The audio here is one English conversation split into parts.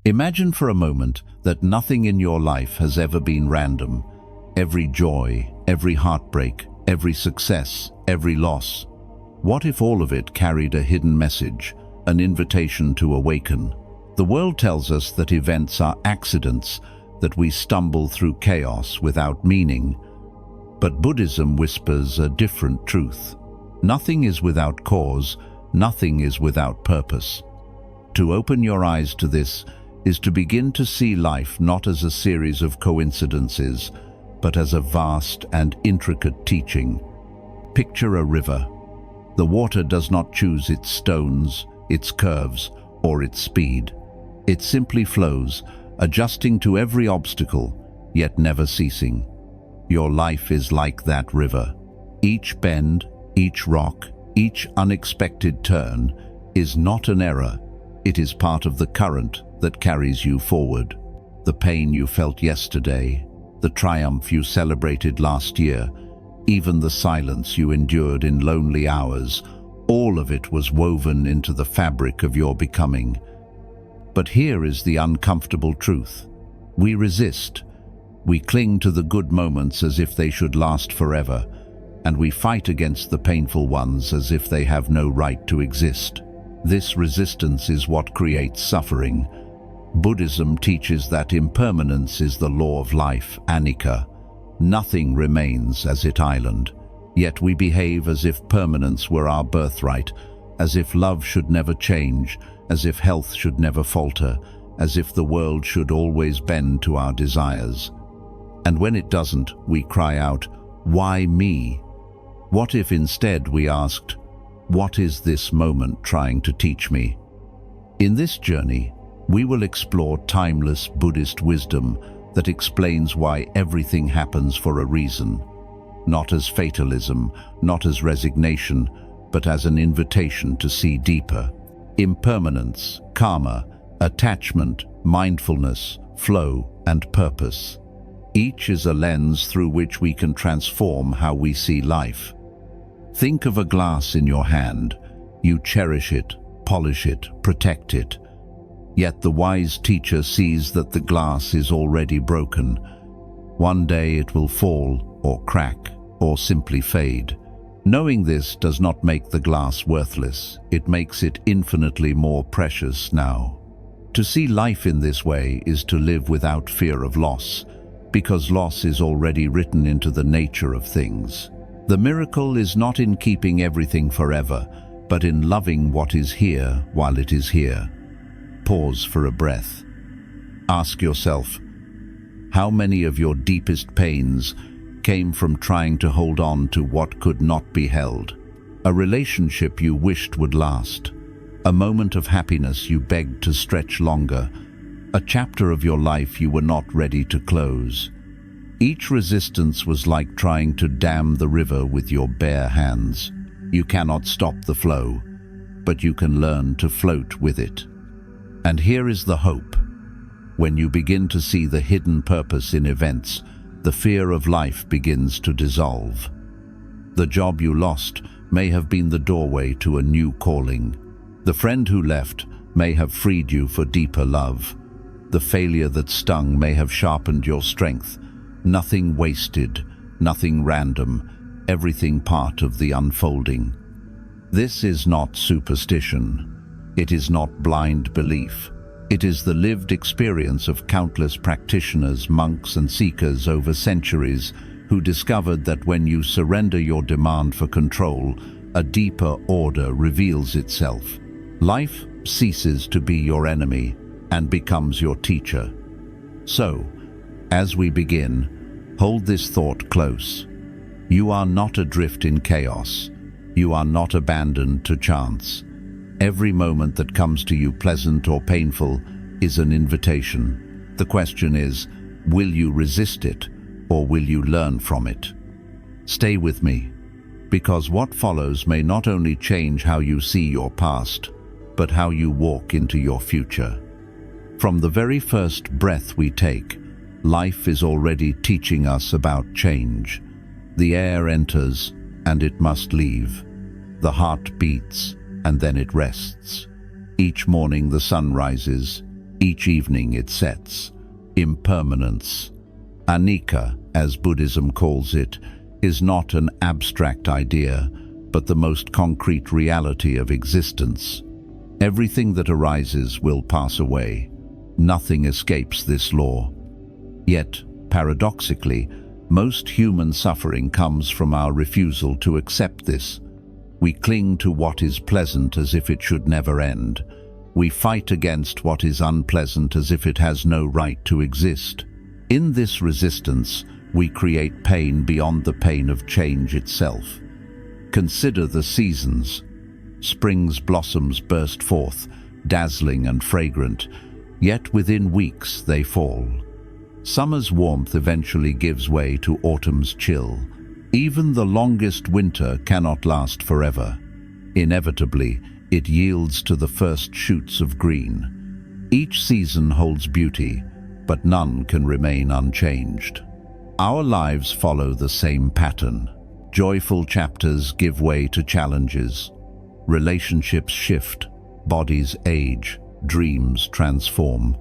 Imagine for a moment that nothing in your life has ever been random. Every joy, every heartbreak, every success, every loss. What if all of it carried a hidden message, an invitation to awaken? The world tells us that events are accidents, that we stumble through chaos without meaning. But Buddhism whispers a different truth. Nothing is without cause, nothing is without purpose. To open your eyes to this is to begin to see life not as a series of coincidences, but as a vast and intricate teaching. Picture a river. The water does not choose its stones, its curves, or its speed. It simply flows, adjusting to every obstacle, yet never ceasing. Your life is like that river. Each bend, each rock, each unexpected turn is not an error. It is part of the current that carries you forward. The pain you felt yesterday, the triumph you celebrated last year, even the silence you endured in lonely hours, all of it was woven into the fabric of your becoming. But here is the uncomfortable truth. We resist. We cling to the good moments as if they should last forever, and we fight against the painful ones as if they have no right to exist. This resistance is what creates suffering. Buddhism teaches that impermanence is the law of life, anicca. Nothing remains as it island. Yet we behave as if permanence were our birthright, as if love should never change, as if health should never falter, as if the world should always bend to our desires. And when it doesn't, we cry out, "Why me?" What if instead we asked, "What is this moment trying to teach me?" In this journey, we will explore timeless Buddhist wisdom that explains why everything happens for a reason, not as fatalism, not as resignation, but as an invitation to see deeper. Impermanence, karma, attachment, mindfulness, flow, and purpose. Each is a lens through which we can transform how we see life. Think of a glass in your hand. You cherish it, polish it, protect it. Yet the wise teacher sees that the glass is already broken. One day it will fall, or crack, or simply fade. Knowing this does not make the glass worthless. It makes it infinitely more precious now. To see life in this way is to live without fear of loss, because loss is already written into the nature of things. The miracle is not in keeping everything forever, but in loving what is here while it is here. Pause for a breath. Ask yourself, how many of your deepest pains came from trying to hold on to what could not be held? A relationship you wished would last, a moment of happiness you begged to stretch longer, a chapter of your life you were not ready to close. Each resistance was like trying to dam the river with your bare hands. You cannot stop the flow, but you can learn to float with it. And here is the hope. When you begin to see the hidden purpose in events, the fear of life begins to dissolve. The job you lost may have been the doorway to a new calling. The friend who left may have freed you for deeper love. The failure that stung may have sharpened your strength. Nothing wasted, nothing random, everything part of the unfolding. This is not superstition. It is not blind belief. It is the lived experience of countless practitioners, monks and seekers over centuries who discovered that when you surrender your demand for control, a deeper order reveals itself. Life ceases to be your enemy and becomes your teacher. So, as we begin, hold this thought close. You are not adrift in chaos. You are not abandoned to chance. Every moment that comes to you, pleasant or painful, is an invitation. The question is, will you resist it, or will you learn from it? Stay with me, because what follows may not only change how you see your past, but how you walk into your future. From the very first breath we take, life is already teaching us about change. The air enters, and it must leave. The heart beats, and then it rests. Each morning the sun rises, Each evening it sets. Impermanence. Anicca, as Buddhism calls it, is not an abstract idea, but the most concrete reality of existence. Everything that arises will pass away. Nothing escapes this law. Yet, paradoxically, most human suffering comes from our refusal to accept this. We cling to what is pleasant as if it should never end. We fight against what is unpleasant as if it has no right to exist. In this resistance, we create pain beyond the pain of change itself. Consider the seasons. Spring's blossoms burst forth, dazzling and fragrant, yet within weeks they fall. Summer's warmth eventually gives way to autumn's chill. Even the longest winter cannot last forever. Inevitably, it yields to the first shoots of green. Each season holds beauty, but none can remain unchanged. Our lives follow the same pattern. Joyful chapters give way to challenges. Relationships shift, bodies age, dreams transform.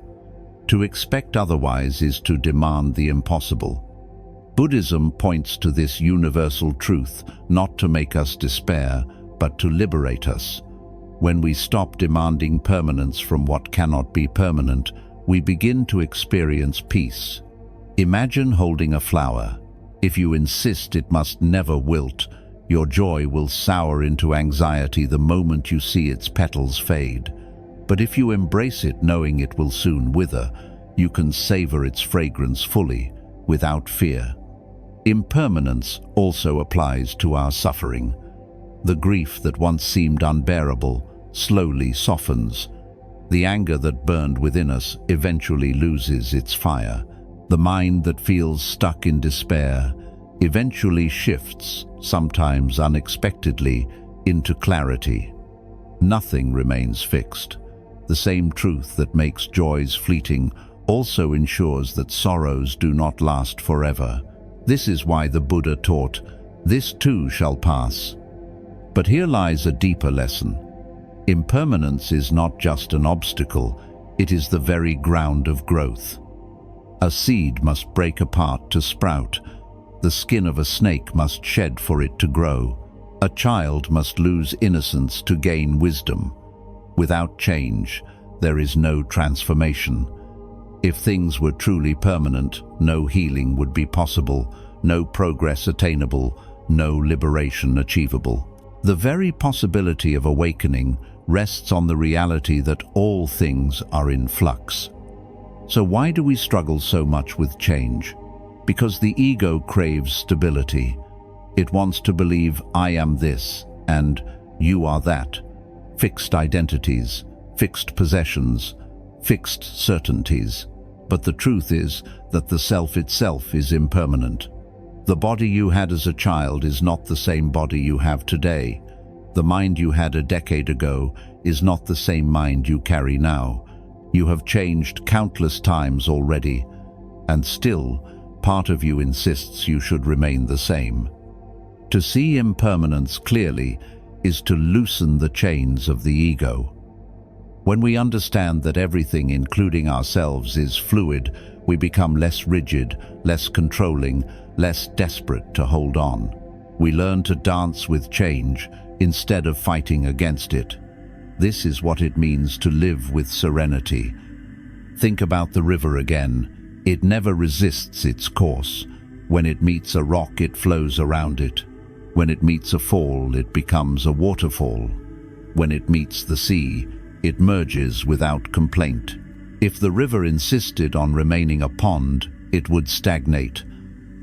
To expect otherwise is to demand the impossible. Buddhism points to this universal truth, not to make us despair, but to liberate us. When we stop demanding permanence from what cannot be permanent, we begin to experience peace. Imagine holding a flower. If you insist it must never wilt, your joy will sour into anxiety the moment you see its petals fade. But if you embrace it knowing it will soon wither, you can savor its fragrance fully, without fear. Impermanence also applies to our suffering. The grief that once seemed unbearable slowly softens. The anger that burned within us eventually loses its fire. The mind that feels stuck in despair eventually shifts, sometimes unexpectedly, into clarity. Nothing remains fixed. The same truth that makes joys fleeting also ensures that sorrows do not last forever. This is why the Buddha taught, "This too shall pass." But here lies a deeper lesson. Impermanence is not just an obstacle, it is the very ground of growth. A seed must break apart to sprout. The skin of a snake must shed for it to grow. A child must lose innocence to gain wisdom. Without change, there is no transformation. If things were truly permanent, no healing would be possible, no progress attainable, no liberation achievable. The very possibility of awakening rests on the reality that all things are in flux. So why do we struggle so much with change? Because the ego craves stability. It wants to believe I am this and you are that. Fixed identities, fixed possessions, fixed certainties. But the truth is that the self itself is impermanent. The body you had as a child is not the same body you have today. The mind you had a decade ago is not the same mind you carry now. You have changed countless times already, and still, part of you insists you should remain the same. To see impermanence clearly is to loosen the chains of the ego. When we understand that everything, including ourselves, is fluid, we become less rigid, less controlling, less desperate to hold on. We learn to dance with change instead of fighting against it. This is what it means to live with serenity. Think about the river again. It never resists its course. When it meets a rock, it flows around it. When it meets a fall, it becomes a waterfall. When it meets the sea, it merges without complaint. If the river insisted on remaining a pond, it would stagnate.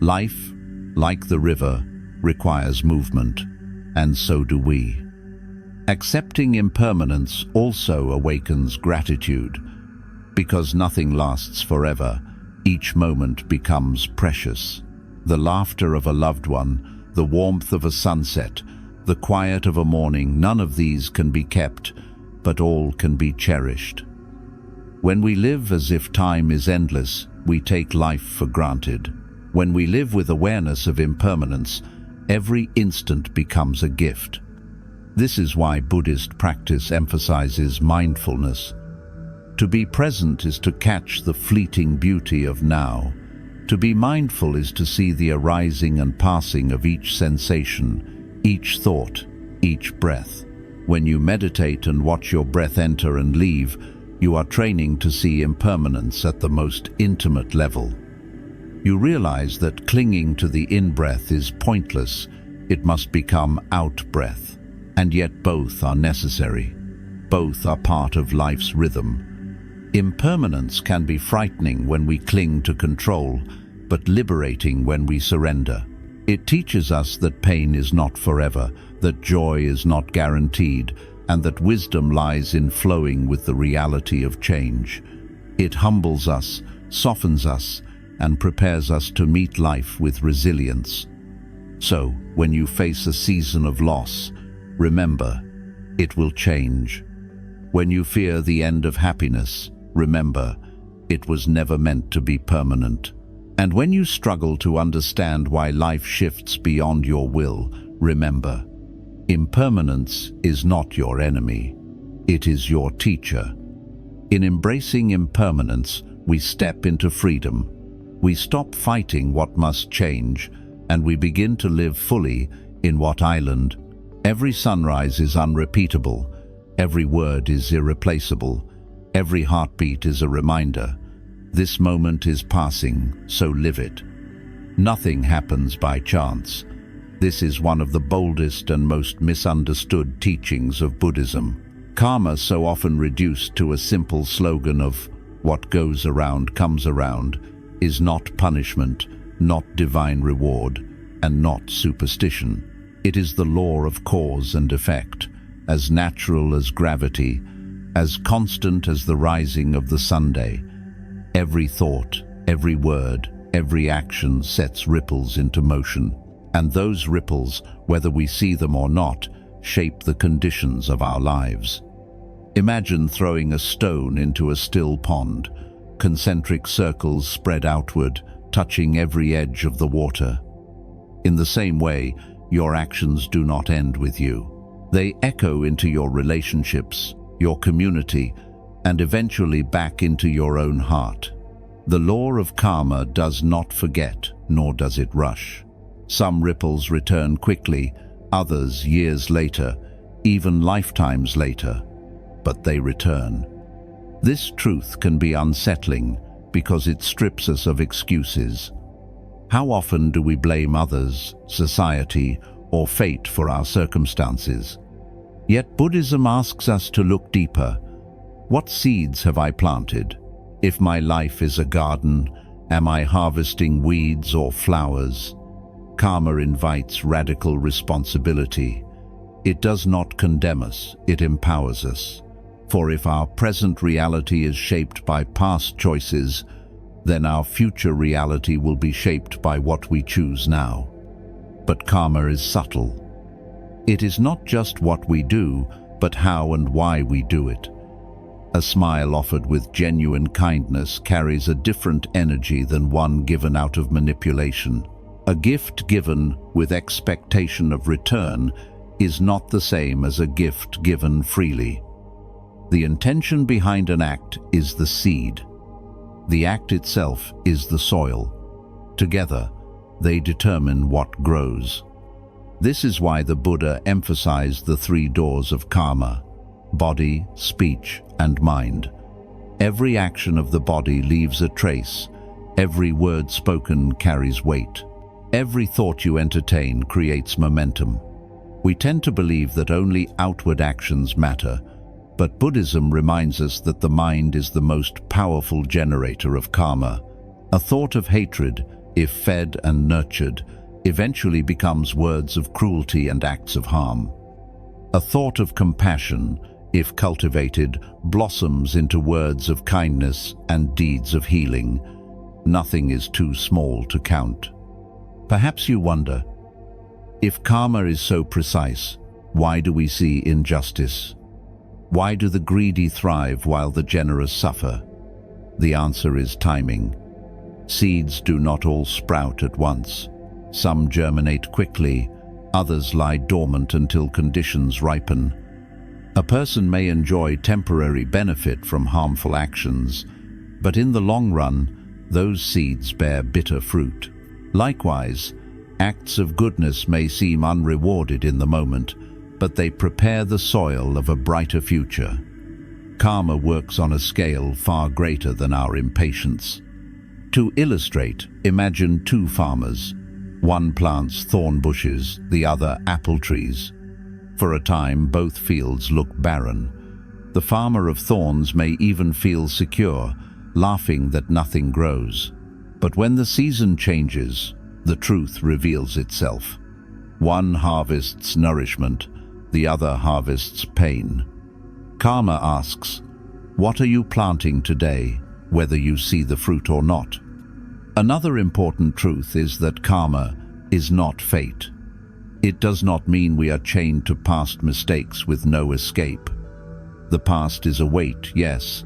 Life, like the river, requires movement, and so do we. Accepting impermanence also awakens gratitude. Because nothing lasts forever, each moment becomes precious. The laughter of a loved one, the warmth of a sunset, the quiet of a morning, none of these can be kept, but all can be cherished. When we live as if time is endless, we take life for granted. When we live with awareness of impermanence, every instant becomes a gift. This is why Buddhist practice emphasizes mindfulness. To be present is to catch the fleeting beauty of now. To be mindful is to see the arising and passing of each sensation, each thought, each breath. When you meditate and watch your breath enter and leave, you are training to see impermanence at the most intimate level. You realize that clinging to the in-breath is pointless. It must become out-breath. And yet both are necessary. Both are part of life's rhythm. Impermanence can be frightening when we cling to control, but liberating when we surrender. It teaches us that pain is not forever, that joy is not guaranteed, and that wisdom lies in flowing with the reality of change. It humbles us, softens us, and prepares us to meet life with resilience. So, when you face a season of loss, remember, it will change. When you fear the end of happiness, remember, it was never meant to be permanent. And when you struggle to understand why life shifts beyond your will, remember, impermanence is not your enemy. It is your teacher. In embracing impermanence, we step into freedom. We stop fighting what must change, and we begin to live fully in what island. Every sunrise is unrepeatable. Every word is irreplaceable. Every heartbeat is a reminder. This moment is passing, so live it. Nothing happens by chance. This is one of the boldest and most misunderstood teachings of Buddhism. Karma, so often reduced to a simple slogan of "what goes around comes around," is not punishment, not divine reward, and not superstition. It is the law of cause and effect, as natural as gravity, as constant as the rising of the sunday. Every thought, every word, every action sets ripples into motion, and those ripples, whether we see them or not, shape the conditions of our lives. Imagine throwing a stone into a still pond. Concentric circles spread outward, touching every edge of the water. In the same way, your actions do not end with you. They echo into your relationships, your community, and eventually back into your own heart. The law of karma does not forget, nor does it rush. Some ripples return quickly, others years later, even lifetimes later, but they return. This truth can be unsettling because it strips us of excuses. How often do we blame others, society, or fate for our circumstances? Yet Buddhism asks us to look deeper. What seeds have I planted? If my life is a garden, am I harvesting weeds or flowers? Karma invites radical responsibility. It does not condemn us, it empowers us. For if our present reality is shaped by past choices, then our future reality will be shaped by what we choose now. But karma is subtle. It is not just what we do, but how and why we do it. A smile offered with genuine kindness carries a different energy than one given out of manipulation. A gift given with expectation of return is not the same as a gift given freely. The intention behind an act is the seed. The act itself is the soil. Together, they determine what grows. This is why the Buddha emphasized the three doors of karma: body, speech, and mind. Every action of the body leaves a trace. Every word spoken carries weight. Every thought you entertain creates momentum. We tend to believe that only outward actions matter, but Buddhism reminds us that the mind is the most powerful generator of karma. A thought of hatred, if fed and nurtured, eventually becomes words of cruelty and acts of harm. A thought of compassion, if cultivated, blossoms into words of kindness and deeds of healing. Nothing is too small to count. Perhaps you wonder, if karma is so precise, why do we see injustice? Why do the greedy thrive while the generous suffer? The answer is timing. Seeds do not all sprout at once. Some germinate quickly, others lie dormant until conditions ripen. A person may enjoy temporary benefit from harmful actions, but in the long run, those seeds bear bitter fruit. Likewise, acts of goodness may seem unrewarded in the moment, but they prepare the soil of a brighter future. Karma works on a scale far greater than our impatience. To illustrate, imagine two farmers. One plants thorn bushes, the other apple trees. For a time, both fields look barren. The farmer of thorns may even feel secure, laughing that nothing grows. But when the season changes, the truth reveals itself. One harvests nourishment, the other harvests pain. Karma asks, what are you planting today, whether you see the fruit or not? Another important truth is that karma is not fate. It does not mean we are chained to past mistakes with no escape. The past is a weight, yes,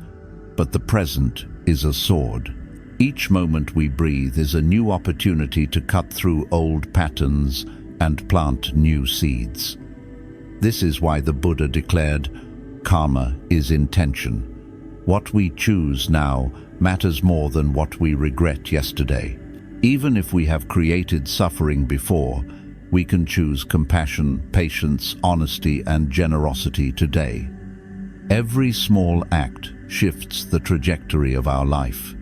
but the present is a sword. Each moment we breathe is a new opportunity to cut through old patterns and plant new seeds. This is why the Buddha declared, karma is intention. What we choose now matters more than what we regret yesterday. Even if we have created suffering before, we can choose compassion, patience, honesty, and generosity today. Every small act shifts the trajectory of our life.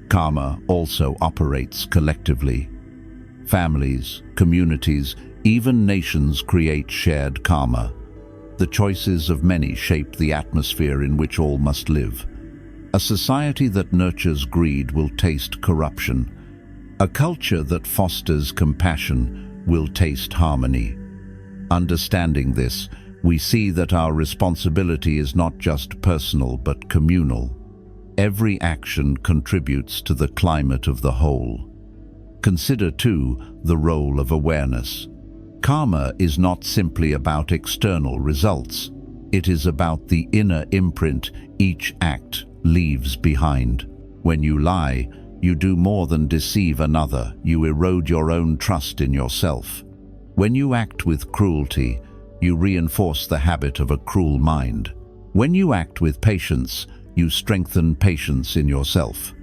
Karma also operates collectively. Families, communities, even nations create shared karma. The choices of many shape the atmosphere in which all must live. A society that nurtures greed will taste corruption. A culture that fosters compassion will taste harmony. Understanding this, we see that our responsibility is not just personal but communal. Every action contributes to the climate of the whole. Consider, too, the role of awareness. Karma is not simply about external results. It is about the inner imprint each act leaves behind. When you lie, you do more than deceive another, you erode your own trust in yourself. When you act with cruelty, you reinforce the habit of a cruel mind. When you act with patience, you strengthen patience in yourself.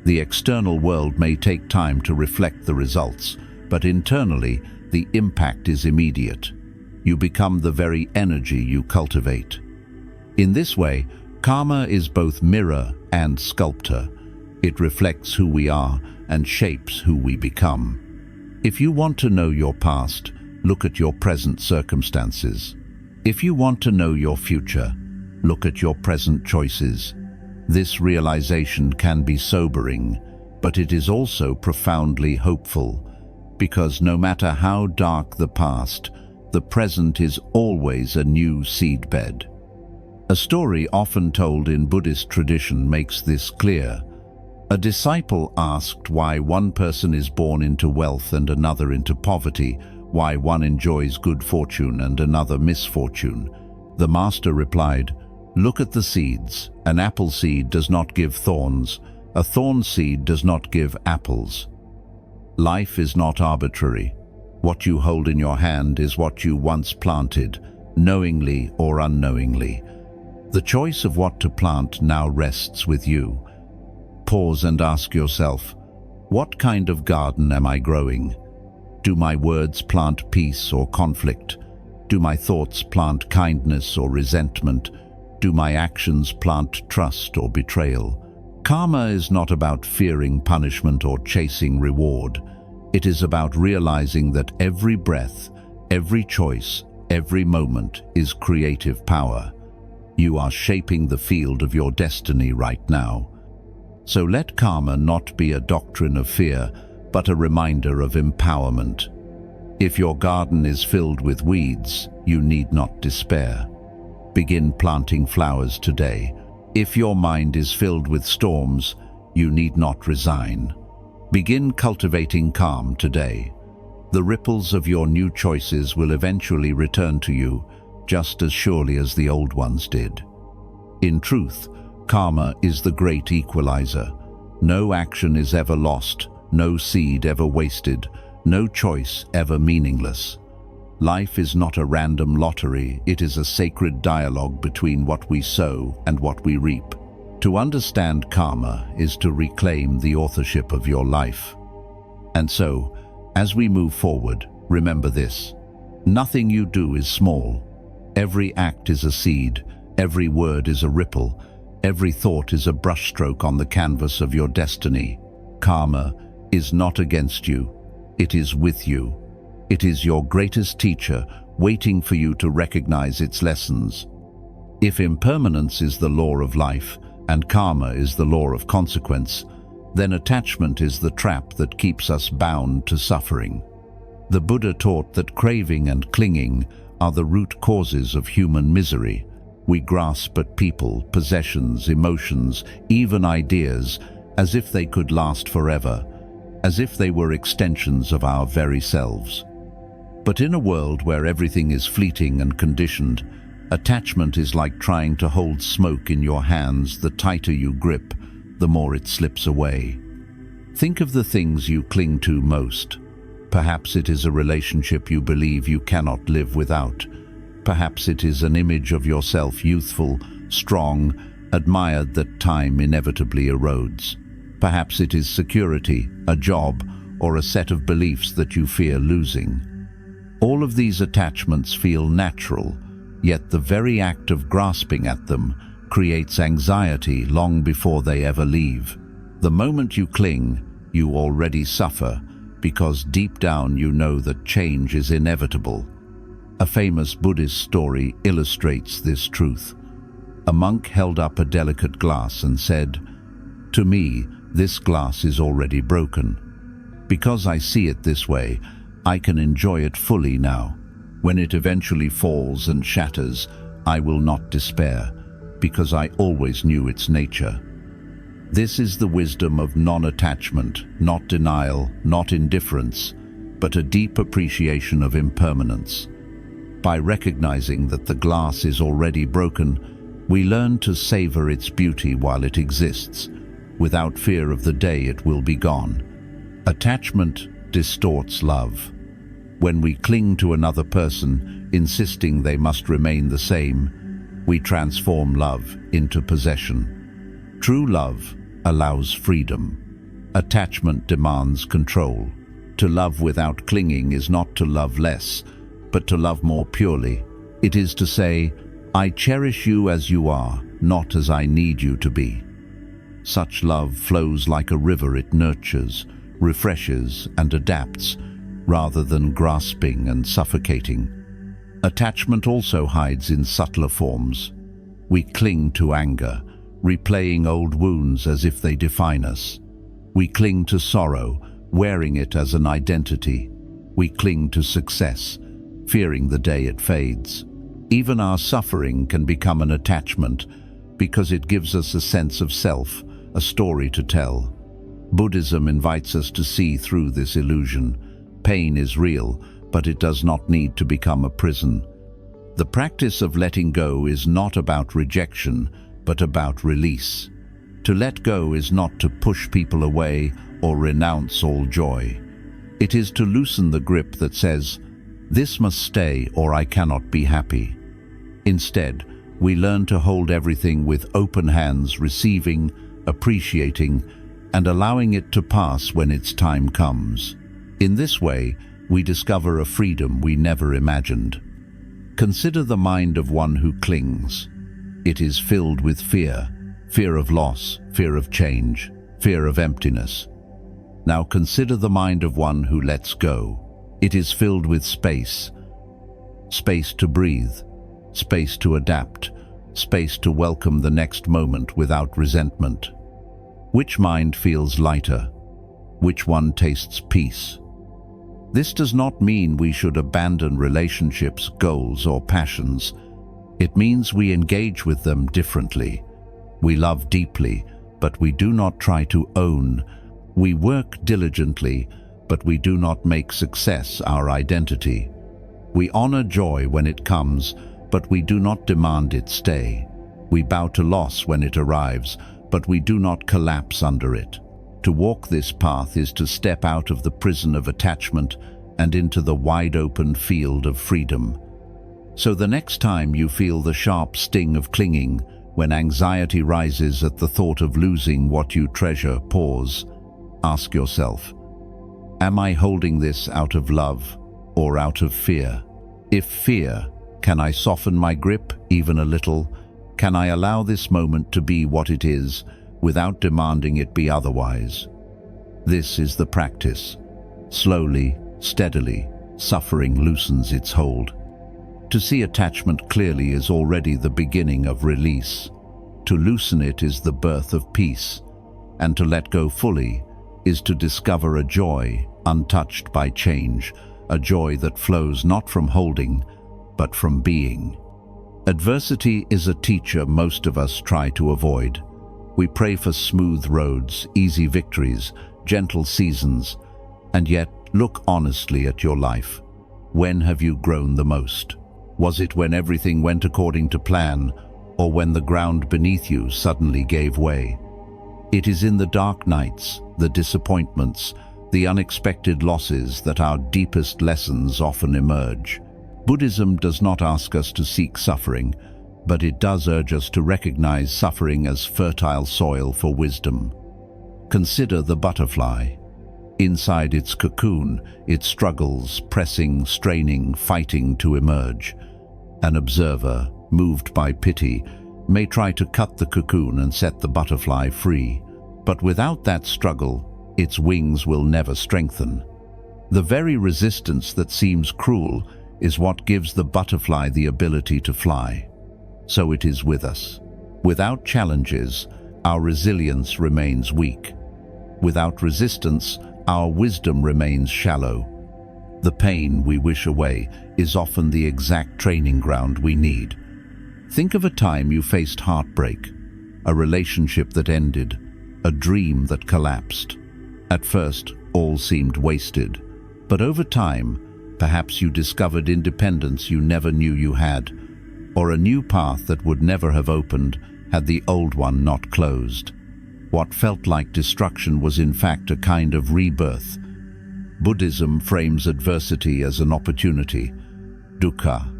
The external world may take time to reflect the results, but internally, the impact is immediate. You become the very energy you cultivate. In this way, karma is both mirror and sculptor. It reflects who we are and shapes who we become. If you want to know your past, look at your present circumstances. If you want to know your future, look at your present choices. This realization can be sobering, but it is also profoundly hopeful, because no matter how dark the past, the present is always a new seedbed. A story often told in Buddhist tradition makes this clear. A disciple asked why one person is born into wealth and another into poverty, why one enjoys good fortune and another misfortune. The master replied, "Look at the seeds. An apple seed does not give thorns. A thorn seed does not give apples." Life is not arbitrary. What you hold in your hand is what you once planted, knowingly or unknowingly. The choice of what to plant now rests with you. Pause and ask yourself, what kind of garden am I growing? Do my words plant peace or conflict? Do my thoughts plant kindness or resentment? Do my actions plant trust or betrayal? Karma is not about fearing punishment or chasing reward. It is about realizing that every breath, every choice, every moment is creative power. You are shaping the field of your destiny right now. So let karma not be a doctrine of fear, but a reminder of empowerment. If your garden is filled with weeds, you need not despair. Begin planting flowers today. If your mind is filled with storms, you need not resign. Begin cultivating calm today. The ripples of your new choices will eventually return to you, just as surely as the old ones did. In truth, karma is the great equalizer. No action is ever lost, no seed ever wasted, no choice ever meaningless. Life is not a random lottery, it is a sacred dialogue between what we sow and what we reap. To understand karma is to reclaim the authorship of your life. And so, as we move forward, remember this: nothing you do is small. Every act is a seed, every word is a ripple, every thought is a brushstroke on the canvas of your destiny. Karma is not against you, it is with you. It is your greatest teacher, waiting for you to recognize its lessons. If impermanence is the law of life, and karma is the law of consequence, then attachment is the trap that keeps us bound to suffering. The Buddha taught that craving and clinging are the root causes of human misery. We grasp at people, possessions, emotions, even ideas, as if they could last forever, as if they were extensions of our very selves. But in a world where everything is fleeting and conditioned, attachment is like trying to hold smoke in your hands. The tighter you grip, the more it slips away. Think of the things you cling to most. Perhaps it is a relationship you believe you cannot live without. Perhaps it is an image of yourself, youthful, strong, admired, that time inevitably erodes. Perhaps it is security, a job, or a set of beliefs that you fear losing. All of these attachments feel natural, yet the very act of grasping at them creates anxiety long before they ever leave. The moment you cling, you already suffer, because deep down you know that change is inevitable. A famous Buddhist story illustrates this truth. A monk held up a delicate glass and said, "To me, this glass is already broken. Because I see it this way, I can enjoy it fully now. When it eventually falls and shatters, I will not despair, because I always knew its nature." This is the wisdom of non-attachment, not denial, not indifference, but a deep appreciation of impermanence. By recognizing that the glass is already broken, we learn to savor its beauty while it exists, without fear of the day it will be gone. Attachment distorts love. When we cling to another person, insisting they must remain the same, we transform love into possession. True love allows freedom. Attachment demands control. To love without clinging is not to love less, but to love more purely. It is to say, "I cherish you as you are, not as I need you to be." Such love flows like a river. It nurtures, refreshes, and adapts, rather than grasping and suffocating. Attachment also hides in subtler forms. We cling to anger, replaying old wounds as if they define us. We cling to sorrow, wearing it as an identity. We cling to success, fearing the day it fades. Even our suffering can become an attachment because it gives us a sense of self, a story to tell. Buddhism invites us to see through this illusion. Pain is real, but it does not need to become a prison. The practice of letting go is not about rejection, but about release. To let go is not to push people away or renounce all joy. It is to loosen the grip that says, "This must stay or I cannot be happy." Instead, we learn to hold everything with open hands, receiving, appreciating, and allowing it to pass when its time comes. In this way, we discover a freedom we never imagined. Consider the mind of one who clings. It is filled with fear, fear of loss, fear of change, fear of emptiness. Now consider the mind of one who lets go. It is filled with space. Space to breathe, space to adapt, space to welcome the next moment without resentment. Which mind feels lighter? Which one tastes peace? This does not mean we should abandon relationships, goals, or passions. It means we engage with them differently. We love deeply, but we do not try to own. We work diligently, but we do not make success our identity. We honor joy when it comes, but we do not demand it stay. We bow to loss when it arrives, but we do not collapse under it. To walk this path is to step out of the prison of attachment and into the wide-open field of freedom. So the next time you feel the sharp sting of clinging, when anxiety rises at the thought of losing what you treasure, pause. Ask yourself, am I holding this out of love or out of fear? If fear, can I soften my grip even a little? Can I allow this moment to be what it is without demanding it be otherwise? This is the practice. Slowly, steadily, suffering loosens its hold. To see attachment clearly is already the beginning of release. To loosen it is the birth of peace, and to let go fully is to discover a joy untouched by change, a joy that flows not from holding, but from being. Adversity is a teacher most of us try to avoid. We pray for smooth roads, easy victories, gentle seasons, and yet look honestly at your life. When have you grown the most? Was it when everything went according to plan, or when the ground beneath you suddenly gave way? It is in the dark nights, the disappointments, the unexpected losses that our deepest lessons often emerge. Buddhism does not ask us to seek suffering, but it does urge us to recognize suffering as fertile soil for wisdom. Consider the butterfly. Inside its cocoon, it struggles, pressing, straining, fighting to emerge. An observer, moved by pity, may try to cut the cocoon and set the butterfly free. But without that struggle, its wings will never strengthen. The very resistance that seems cruel is what gives the butterfly the ability to fly. So it is with us. Without challenges, our resilience remains weak. Without resistance, our wisdom remains shallow. The pain we wish away is often the exact training ground we need. Think of a time you faced heartbreak, a relationship that ended, a dream that collapsed. At first, all seemed wasted, but over time, perhaps you discovered independence you never knew you had, or a new path that would never have opened had the old one not closed. What felt like destruction was in fact a kind of rebirth. Buddhism frames adversity as an opportunity, dukkha.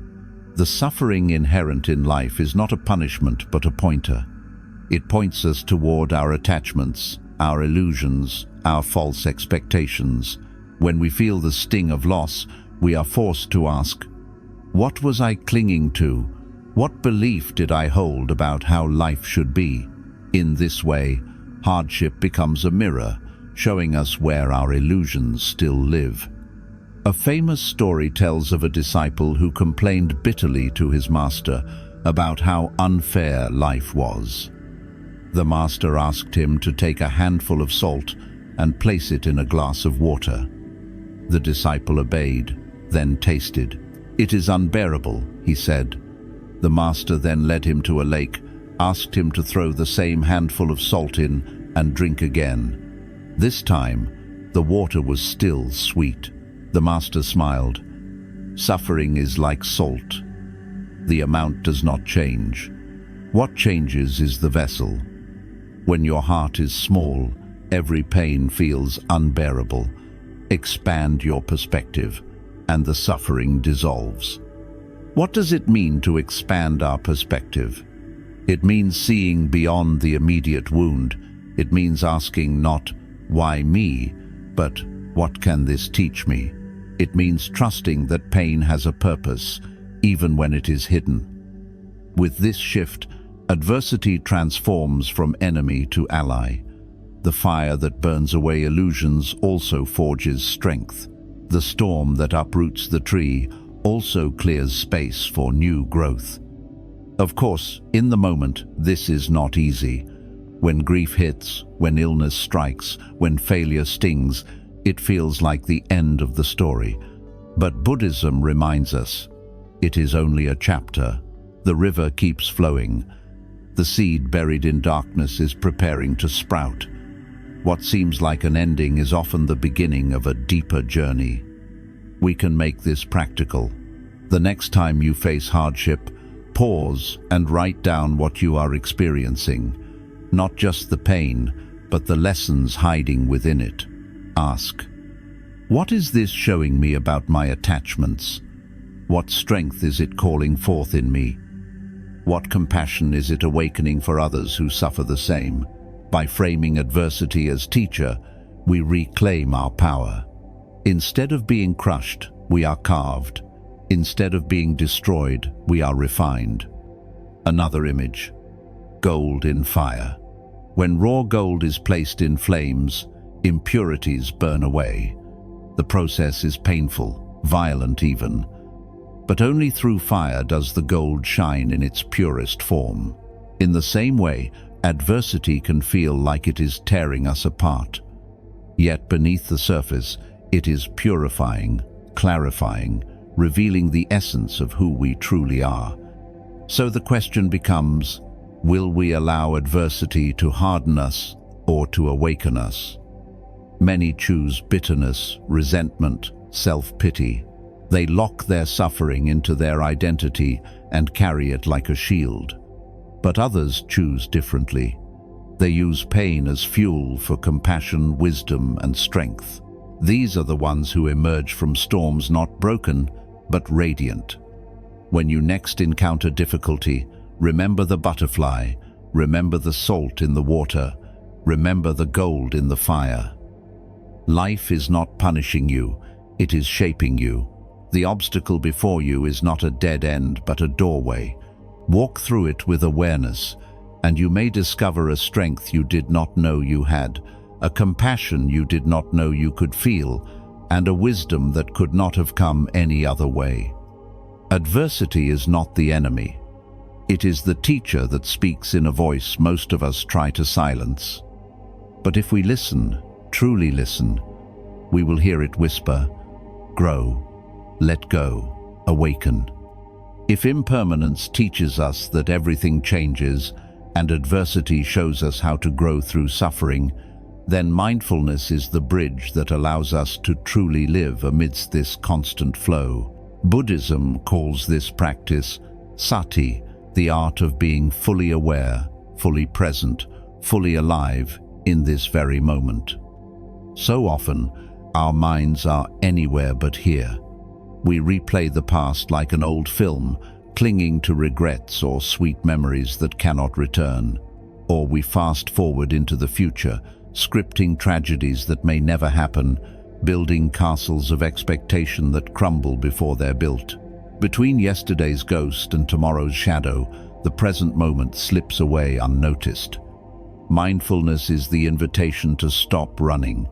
The suffering inherent in life is not a punishment but a pointer. It points us toward our attachments, our illusions, our false expectations. When we feel the sting of loss, we are forced to ask, what was I clinging to? What belief did I hold about how life should be? In this way, hardship becomes a mirror, showing us where our illusions still live. A famous story tells of a disciple who complained bitterly to his master about how unfair life was. The master asked him to take a handful of salt and place it in a glass of water. The disciple obeyed, then tasted. "It is unbearable," he said. The master then led him to a lake, asked him to throw the same handful of salt in and drink again. This time, the water was still sweet. The master smiled. Suffering is like salt. The amount does not change. What changes is the vessel. When your heart is small, every pain feels unbearable. Expand your perspective, and the suffering dissolves. What does it mean to expand our perspective? It means seeing beyond the immediate wound. It means asking not, why me, but what can this teach me? It means trusting that pain has a purpose, even when it is hidden. With this shift, adversity transforms from enemy to ally. The fire that burns away illusions also forges strength. The storm that uproots the tree also clears space for new growth. Of course, in the moment, this is not easy. When grief hits, when illness strikes, when failure stings, it feels like the end of the story. But Buddhism reminds us, it is only a chapter. The river keeps flowing. The seed buried in darkness is preparing to sprout. What seems like an ending is often the beginning of a deeper journey. We can make this practical. The next time you face hardship, pause and write down what you are experiencing. Not just the pain, but the lessons hiding within it. Ask, What is this showing me about my attachments? What strength is it calling forth in me? What compassion is it awakening for others who suffer the same? By framing adversity as teacher, we reclaim our power. Instead of being crushed, we are carved. Instead of being destroyed, we are refined. Another image. Gold in fire. When raw gold is placed in flames, impurities burn away. The process is painful, violent even. But only through fire does the gold shine in its purest form. In the same way, adversity can feel like it is tearing us apart. Yet beneath the surface, it is purifying, clarifying, revealing the essence of who we truly are. So the question becomes, will we allow adversity to harden us or to awaken us? Many choose bitterness, resentment, self-pity. They lock their suffering into their identity and carry it like a shield. But others choose differently. They use pain as fuel for compassion, wisdom, and strength. These are the ones who emerge from storms not broken, but radiant. When you next encounter difficulty, remember the butterfly, remember the salt in the water, remember the gold in the fire. Life is not punishing you, it is shaping you. The obstacle before you is not a dead end, but a doorway. Walk through it with awareness, and you may discover a strength you did not know you had, a compassion you did not know you could feel, and a wisdom that could not have come any other way. Adversity is not the enemy. It is the teacher that speaks in a voice most of us try to silence. But if we listen, truly listen, we will hear it whisper, grow, let go, awaken. If impermanence teaches us that everything changes and adversity shows us how to grow through suffering, then mindfulness is the bridge that allows us to truly live amidst this constant flow. Buddhism calls this practice sati, the art of being fully aware, fully present, fully alive in this very moment. So often, our minds are anywhere but here. We replay the past like an old film, clinging to regrets or sweet memories that cannot return. Or we fast forward into the future, scripting tragedies that may never happen, building castles of expectation that crumble before they're built. Between yesterday's ghost and tomorrow's shadow, the present moment slips away unnoticed. Mindfulness is the invitation to stop running.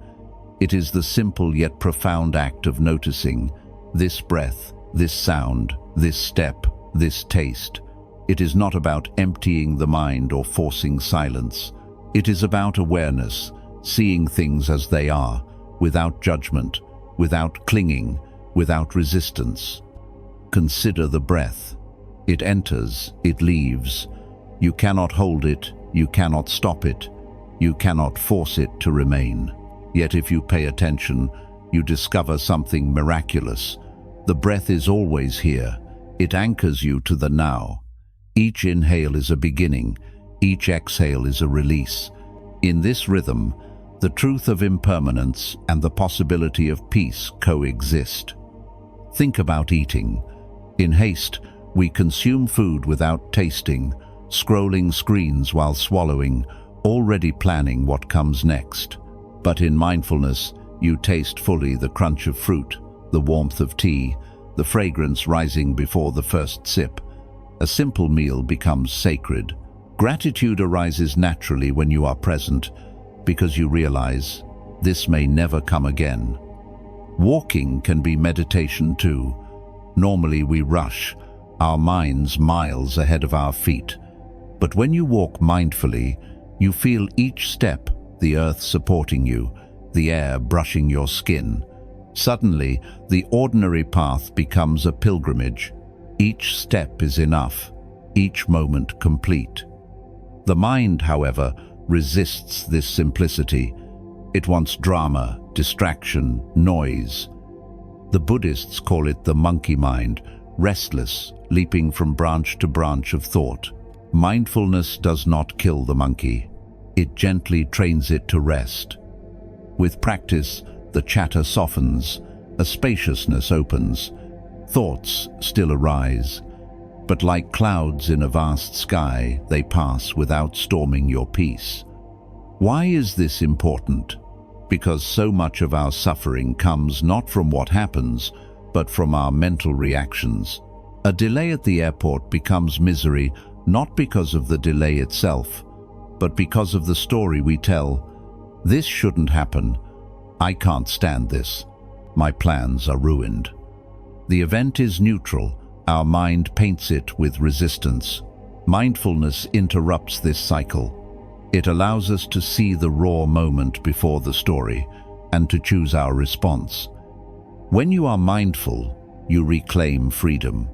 It is the simple yet profound act of noticing this breath, this sound, this step, this taste. It is not about emptying the mind or forcing silence. It is about awareness, seeing things as they are, without judgment, without clinging, without resistance. Consider the breath. It enters, it leaves. You cannot hold it, you cannot stop it, you cannot force it to remain. Yet if you pay attention, you discover something miraculous. The breath is always here. It anchors you to the now. Each inhale is a beginning, each exhale is a release. In this rhythm, the truth of impermanence and the possibility of peace coexist. Think about eating. In haste, we consume food without tasting, scrolling screens while swallowing, already planning what comes next. But in mindfulness, you taste fully the crunch of fruit, the warmth of tea, the fragrance rising before the first sip. A simple meal becomes sacred. Gratitude arises naturally when you are present, because you realize this may never come again. Walking can be meditation too. Normally we rush, our minds miles ahead of our feet. But when you walk mindfully, you feel each step, the earth supporting you, the air brushing your skin. Suddenly, the ordinary path becomes a pilgrimage. Each step is enough, each moment complete. The mind, however, resists this simplicity. It wants drama, distraction, noise. The Buddhists call it the monkey mind, restless, leaping from branch to branch of thought. Mindfulness does not kill the monkey. It gently trains it to rest. With practice, the chatter softens, a spaciousness opens. Thoughts still arise, but like clouds in a vast sky, they pass without storming your peace. Why is this important? Because so much of our suffering comes not from what happens, but from our mental reactions. A delay at the airport becomes misery not because of the delay itself, but because of the story we tell. This shouldn't happen. I can't stand this. My plans are ruined. The event is neutral. Our mind paints it with resistance. Mindfulness interrupts this cycle. It allows us to see the raw moment before the story and to choose our response. When you are mindful, you reclaim freedom.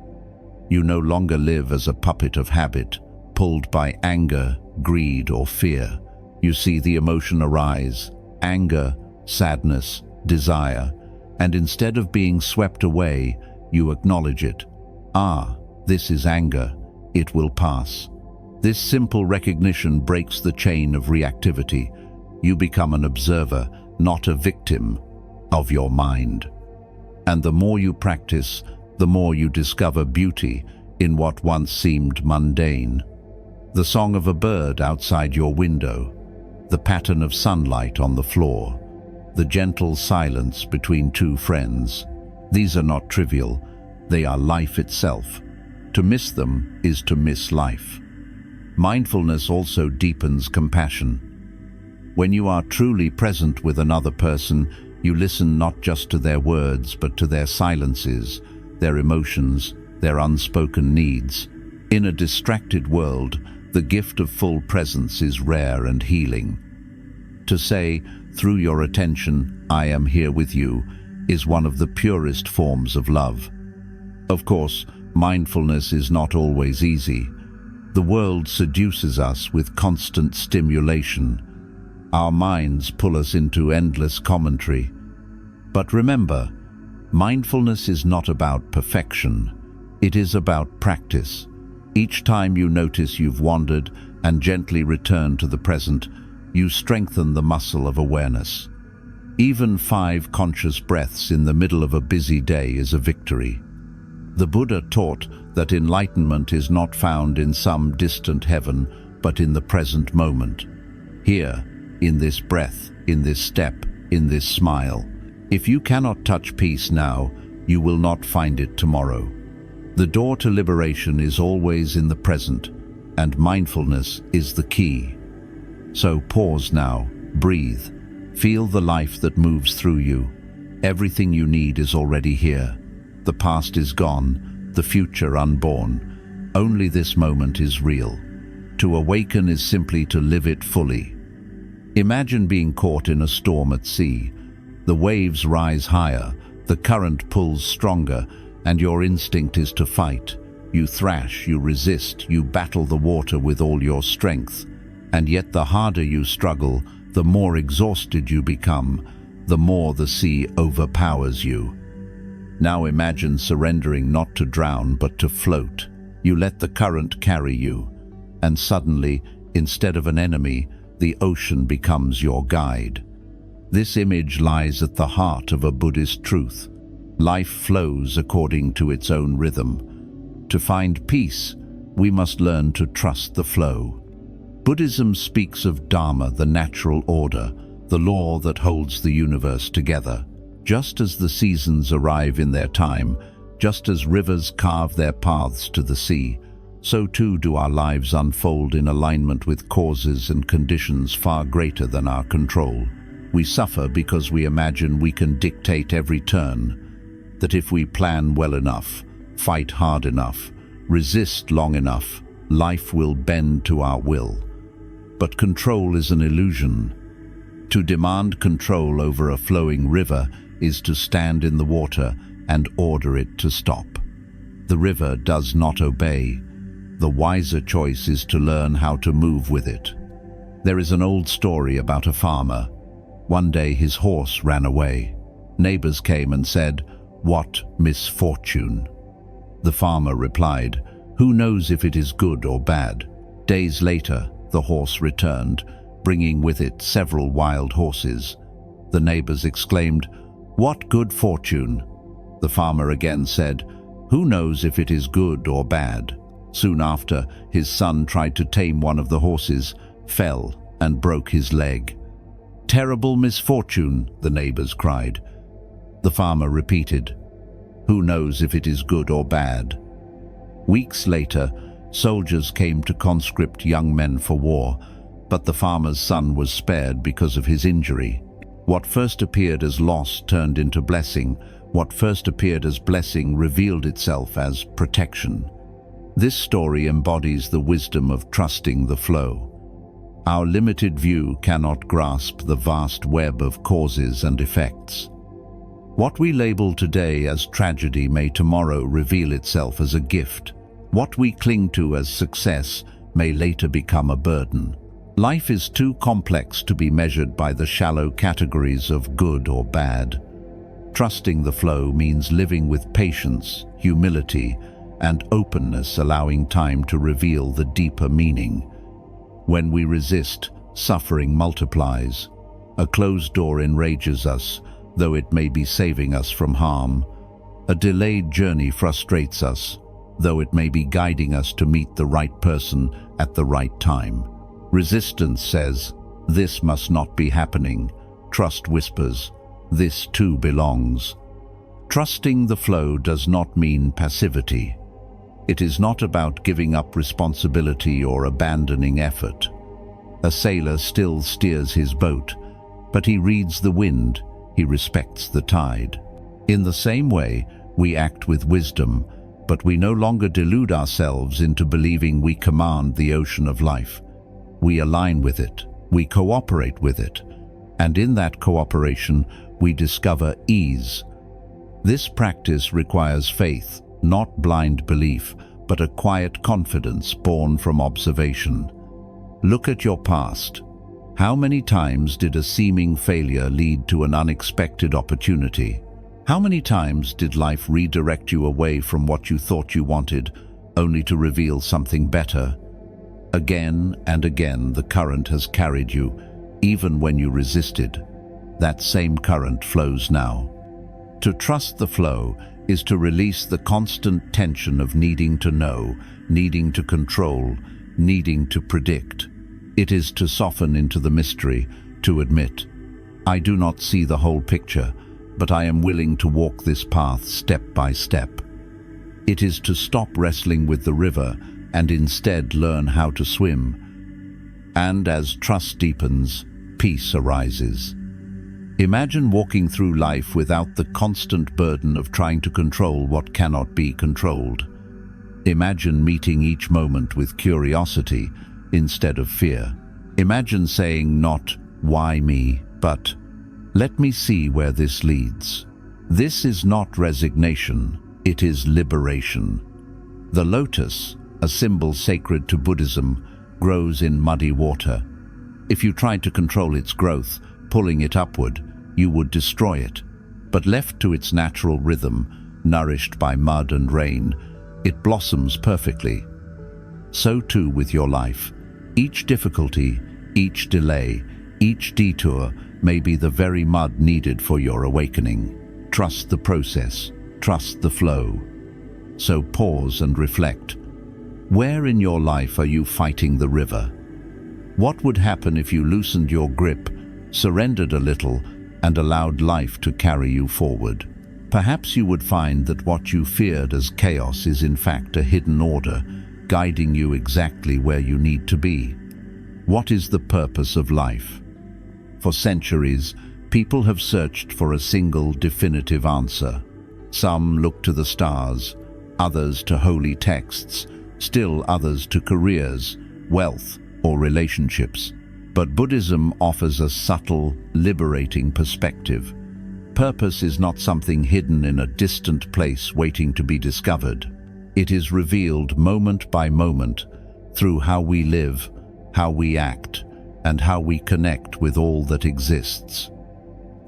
You no longer live as a puppet of habit, pulled by anger, greed, or fear. You see the emotion arise, anger, sadness, desire, and instead of being swept away, you acknowledge it. Ah, this is anger. It will pass. This simple recognition breaks the chain of reactivity. You become an observer, not a victim of your mind. And the more you practice, the more you discover beauty in what once seemed mundane. The song of a bird outside your window, the pattern of sunlight on the floor, the gentle silence between two friends. These are not trivial. They are life itself. To miss them is to miss life. Mindfulness also deepens compassion. When you are truly present with another person, you listen not just to their words, but to their silences, their emotions, their unspoken needs. In a distracted world, the gift of full presence is rare and healing. To say, through your attention, I am here with you, is one of the purest forms of love. Of course, mindfulness is not always easy. The world seduces us with constant stimulation. Our minds pull us into endless commentary. But remember, mindfulness is not about perfection. It is about practice. Each time you notice you've wandered and gently return to the present, you strengthen the muscle of awareness. Even 5 conscious breaths in the middle of a busy day is a victory. The Buddha taught that enlightenment is not found in some distant heaven, but in the present moment. Here, in this breath, in this step, in this smile. If you cannot touch peace now, you will not find it tomorrow. The door to liberation is always in the present, and mindfulness is the key. So pause now, breathe, feel the life that moves through you. Everything you need is already here. The past is gone, the future unborn. Only this moment is real. To awaken is simply to live it fully. Imagine being caught in a storm at sea. The waves rise higher, the current pulls stronger, and your instinct is to fight. You thrash, you resist, you battle the water with all your strength. And yet the harder you struggle, the more exhausted you become, the more the sea overpowers you. Now imagine surrendering not to drown but to float. You let the current carry you, and suddenly, instead of an enemy, the ocean becomes your guide. This image lies at the heart of a Buddhist truth. Life flows according to its own rhythm. To find peace, we must learn to trust the flow. Buddhism speaks of Dharma, the natural order, the law that holds the universe together. Just as the seasons arrive in their time, just as rivers carve their paths to the sea, so too do our lives unfold in alignment with causes and conditions far greater than our control. We suffer because we imagine we can dictate every turn, that if we plan well enough, fight hard enough, resist long enough, life will bend to our will. But control is an illusion. To demand control over a flowing river is to stand in the water and order it to stop. The river does not obey. The wiser choice is to learn how to move with it. There is an old story about a farmer. One day his horse ran away. Neighbors came and said, "What misfortune?" The farmer replied, "Who knows if it is good or bad?" Days later, the horse returned, bringing with it several wild horses. The neighbors exclaimed, "What good fortune!" The farmer again said, "Who knows if it is good or bad?" Soon after, his son tried to tame one of the horses, fell, and broke his leg. "Terrible misfortune," the neighbors cried. The farmer repeated, "Who knows if it is good or bad?" Weeks later, soldiers came to conscript young men for war, but the farmer's son was spared because of his injury. What first appeared as loss turned into blessing. What first appeared as blessing revealed itself as protection. This story embodies the wisdom of trusting the flow. Our limited view cannot grasp the vast web of causes and effects. What we label today as tragedy may tomorrow reveal itself as a gift. What we cling to as success may later become a burden. Life is too complex to be measured by the shallow categories of good or bad. Trusting the flow means living with patience, humility, and openness, allowing time to reveal the deeper meaning. When we resist, suffering multiplies. A closed door enrages us, though it may be saving us from harm. A delayed journey frustrates us, though it may be guiding us to meet the right person at the right time. Resistance says, "This must not be happening." Trust whispers, "This too belongs." Trusting the flow does not mean passivity. It is not about giving up responsibility or abandoning effort. A sailor still steers his boat, but he reads the wind, he respects the tide. In the same way, we act with wisdom, but we no longer delude ourselves into believing we command the ocean of life. We align with it, we cooperate with it, and in that cooperation, we discover ease. This practice requires faith, not blind belief, but a quiet confidence born from observation. Look at your past. How many times did a seeming failure lead to an unexpected opportunity? How many times did life redirect you away from what you thought you wanted, only to reveal something better? Again and again, the current has carried you, even when you resisted. That same current flows now. To trust the flow is to release the constant tension of needing to know, needing to control, needing to predict. It is to soften into the mystery, to admit, "I do not see the whole picture, but I am willing to walk this path step by step." It is to stop wrestling with the river and instead learn how to swim. And as trust deepens, peace arises. Imagine walking through life without the constant burden of trying to control what cannot be controlled. Imagine meeting each moment with curiosity instead of fear. Imagine saying not, "Why me?" but, "Let me see where this leads." This is not resignation, it is liberation. The lotus, a symbol sacred to Buddhism, grows in muddy water. If you tried to control its growth, pulling it upward, you would destroy it. But left to its natural rhythm, nourished by mud and rain, it blossoms perfectly. So too with your life. Each difficulty, each delay, each detour may be the very mud needed for your awakening. Trust the process, trust the flow. So pause and reflect. Where in your life are you fighting the river? What would happen if you loosened your grip, surrendered a little, and allowed life to carry you forward? Perhaps you would find that what you feared as chaos is in fact a hidden order, guiding you exactly where you need to be. What is the purpose of life? For centuries, people have searched for a single definitive answer. Some look to the stars, others to holy texts, still others to careers, wealth, or relationships. But Buddhism offers a subtle, liberating perspective. Purpose is not something hidden in a distant place waiting to be discovered. It is revealed moment by moment through how we live, how we act, and how we connect with all that exists.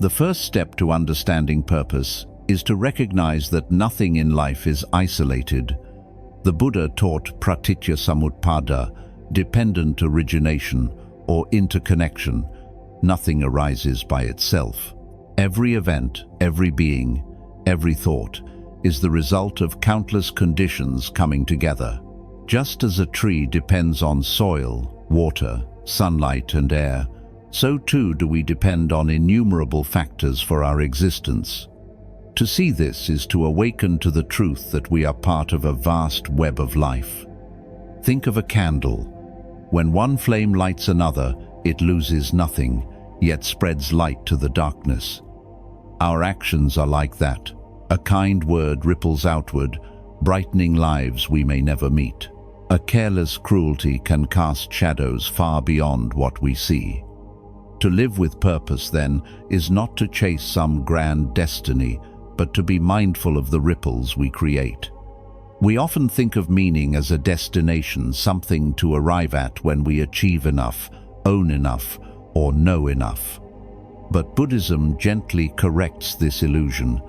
The first step to understanding purpose is to recognize that nothing in life is isolated. The Buddha taught pratitya samutpada, dependent origination or interconnection. Nothing arises by itself. Every event, every being, every thought is the result of countless conditions coming together. Just as a tree depends on soil, water, sunlight, and air, so too do we depend on innumerable factors for our existence. To see this is to awaken to the truth that we are part of a vast web of life. Think of a candle. When one flame lights another, it loses nothing, yet spreads light to the darkness. Our actions are like that. A kind word ripples outward, brightening lives we may never meet. A careless cruelty can cast shadows far beyond what we see. To live with purpose, then, is not to chase some grand destiny, but to be mindful of the ripples we create. We often think of meaning as a destination, something to arrive at when we achieve enough, own enough, or know enough. But Buddhism gently corrects this illusion.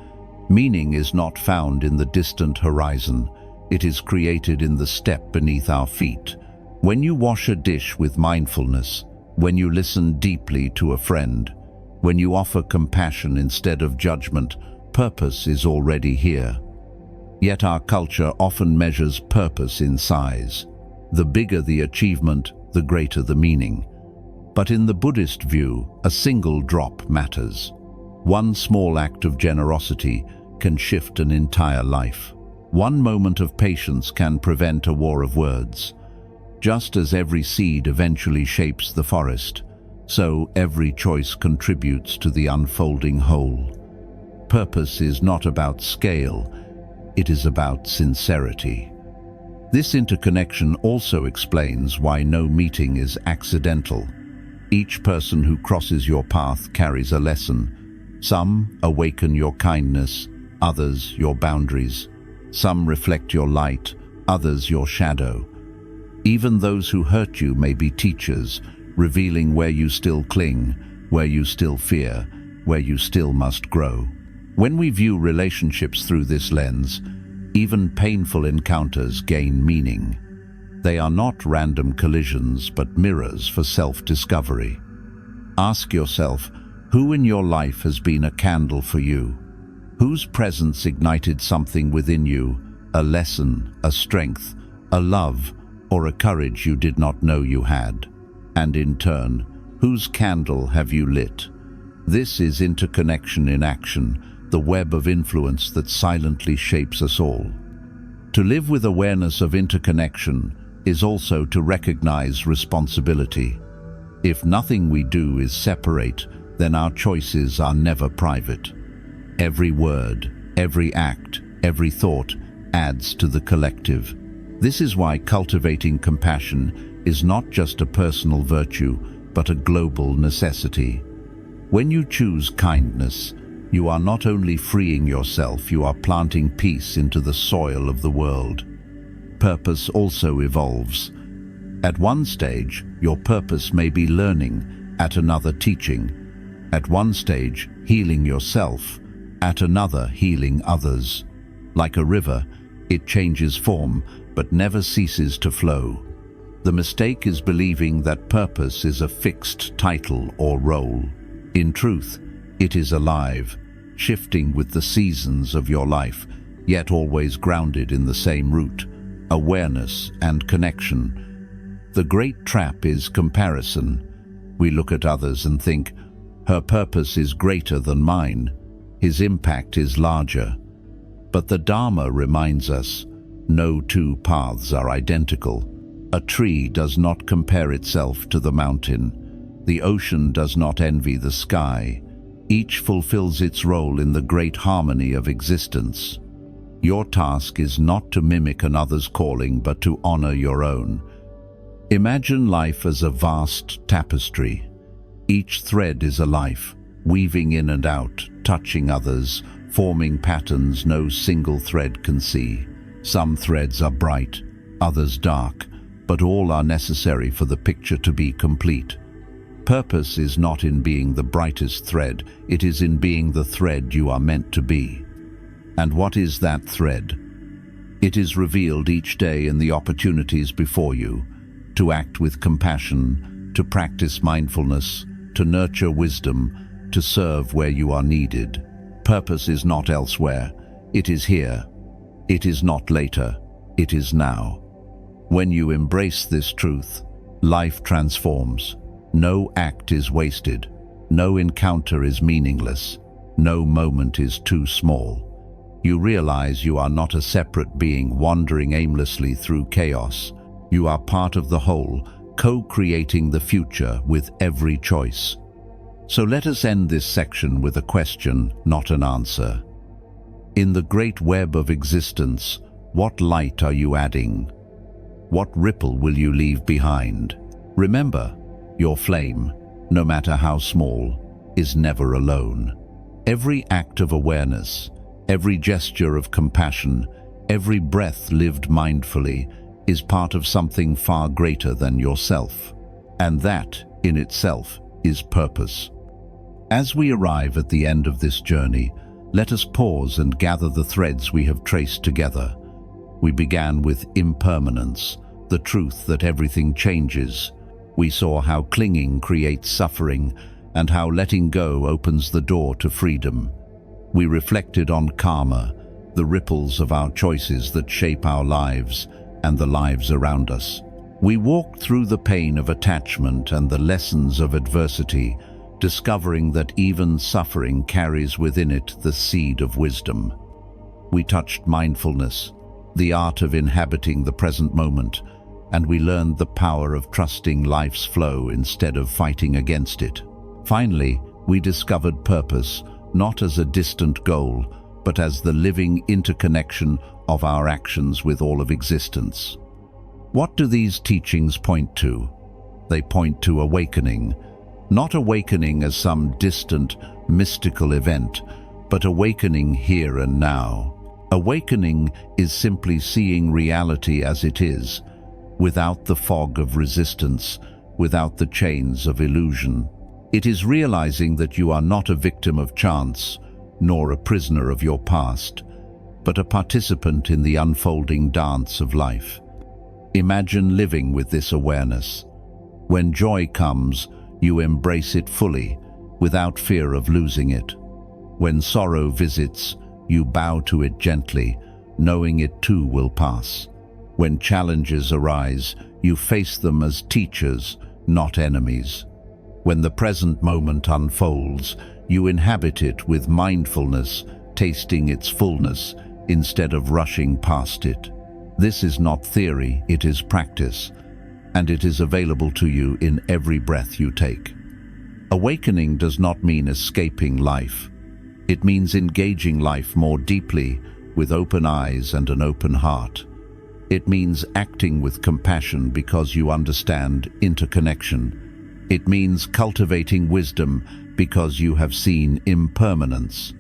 Meaning is not found in the distant horizon. It is created in the step beneath our feet. When you wash a dish with mindfulness, when you listen deeply to a friend, when you offer compassion instead of judgment, purpose is already here. Yet our culture often measures purpose in size. The bigger the achievement, the greater the meaning. But in the Buddhist view, a single drop matters. One small act of generosity can shift an entire life. One moment of patience can prevent a war of words. Just as every seed eventually shapes the forest, so every choice contributes to the unfolding whole. Purpose is not about scale, it is about sincerity. This interconnection also explains why no meeting is accidental. Each person who crosses your path carries a lesson. Some awaken your kindness, others your boundaries. Some reflect your light, others your shadow. Even those who hurt you may be teachers, revealing where you still cling, where you still fear, where you still must grow. When we view relationships through this lens, even painful encounters gain meaning. They are not random collisions, but mirrors for self-discovery. Ask yourself, who in your life has been a candle for you? Whose presence ignited something within you, a lesson, a strength, a love, or a courage you did not know you had? And in turn, whose candle have you lit? This is interconnection in action, the web of influence that silently shapes us all. To live with awareness of interconnection is also to recognize responsibility. If nothing we do is separate, then our choices are never private. Every word, every act, every thought adds to the collective. This is why cultivating compassion is not just a personal virtue, but a global necessity. When you choose kindness, you are not only freeing yourself, you are planting peace into the soil of the world. Purpose also evolves. At one stage, your purpose may be learning, at another teaching, at one stage healing yourself, at another healing others. Like a river, it changes form, but never ceases to flow. The mistake is believing that purpose is a fixed title or role. In truth, it is alive, shifting with the seasons of your life, yet always grounded in the same root, awareness and connection. The great trap is comparison. We look at others and think, her purpose is greater than mine, his impact is larger. But the Dharma reminds us, no two paths are identical. A tree does not compare itself to the mountain. The ocean does not envy the sky. Each fulfills its role in the great harmony of existence. Your task is not to mimic another's calling, but to honor your own. Imagine life as a vast tapestry. Each thread is a life, weaving in and out, touching others, forming patterns no single thread can see. Some threads are bright, others dark, but all are necessary for the picture to be complete. Purpose is not in being the brightest thread, it is in being the thread you are meant to be. And what is that thread? It is revealed each day in the opportunities before you, to act with compassion, to practice mindfulness, to nurture wisdom, to serve where you are needed. Purpose is not elsewhere. It is here. It is not later. It is now. When you embrace this truth, life transforms. No act is wasted. No encounter is meaningless. No moment is too small. You realize you are not a separate being wandering aimlessly through chaos. You are part of the whole, co-creating the future with every choice. So let us end this section with a question, not an answer. In the great web of existence, what light are you adding? What ripple will you leave behind? Remember, your flame, no matter how small, is never alone. Every act of awareness, every gesture of compassion, every breath lived mindfully is part of something far greater than yourself. And that, in itself, is purpose. As we arrive at the end of this journey, let us pause and gather the threads we have traced together. We began with impermanence, the truth that everything changes. We saw how clinging creates suffering and how letting go opens the door to freedom. We reflected on karma, the ripples of our choices that shape our lives and the lives around us. We walked through the pain of attachment and the lessons of adversity, discovering that even suffering carries within it the seed of wisdom. We touched mindfulness, the art of inhabiting the present moment, and we learned the power of trusting life's flow instead of fighting against it. Finally, we discovered purpose, not as a distant goal, but as the living interconnection of our actions with all of existence. What do these teachings point to? They point to awakening. Not awakening as some distant, mystical event, but awakening here and now. Awakening is simply seeing reality as it is, without the fog of resistance, without the chains of illusion. It is realizing that you are not a victim of chance, nor a prisoner of your past, but a participant in the unfolding dance of life. Imagine living with this awareness. When joy comes, you embrace it fully, without fear of losing it. When sorrow visits, you bow to it gently, knowing it too will pass. When challenges arise, you face them as teachers, not enemies. When the present moment unfolds, you inhabit it with mindfulness, tasting its fullness, instead of rushing past it. This is not theory, it is practice, and it is available to you in every breath you take. Awakening does not mean escaping life. It means engaging life more deeply, with open eyes and an open heart. It means acting with compassion because you understand interconnection. It means cultivating wisdom because you have seen impermanence.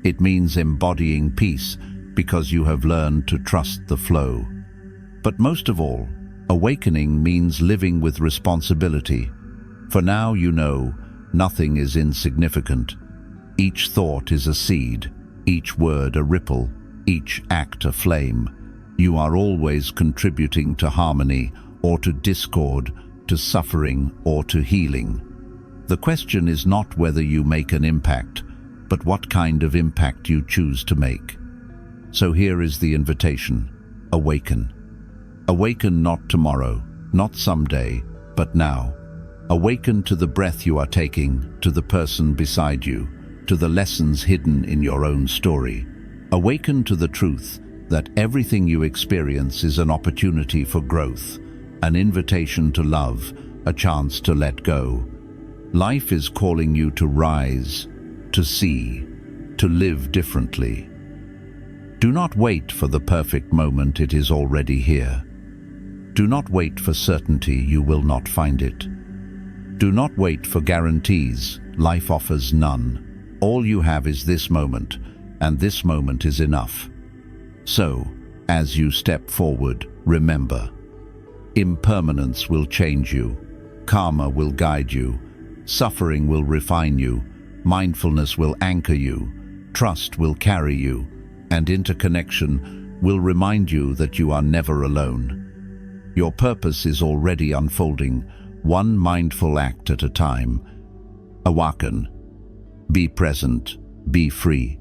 It means embodying peace because you have learned to trust the flow. But most of all, awakening means living with responsibility. For now you know, nothing is insignificant. Each thought is a seed, each word a ripple, each act a flame. You are always contributing to harmony or to discord, to suffering or to healing. The question is not whether you make an impact, but what kind of impact you choose to make. So here is the invitation: awaken. Awaken not tomorrow, not someday, but now. Awaken to the breath you are taking, to the person beside you, to the lessons hidden in your own story. Awaken to the truth that everything you experience is an opportunity for growth, an invitation to love, a chance to let go. Life is calling you to rise, to see, to live differently. Do not wait for the perfect moment, it is already here. Do not wait for certainty, you will not find it. Do not wait for guarantees, life offers none. All you have is this moment, and this moment is enough. So, as you step forward, remember, impermanence will change you, karma will guide you, suffering will refine you, mindfulness will anchor you, trust will carry you, and interconnection will remind you that you are never alone. Your purpose is already unfolding, one mindful act at a time. Awaken. Be present. Be free.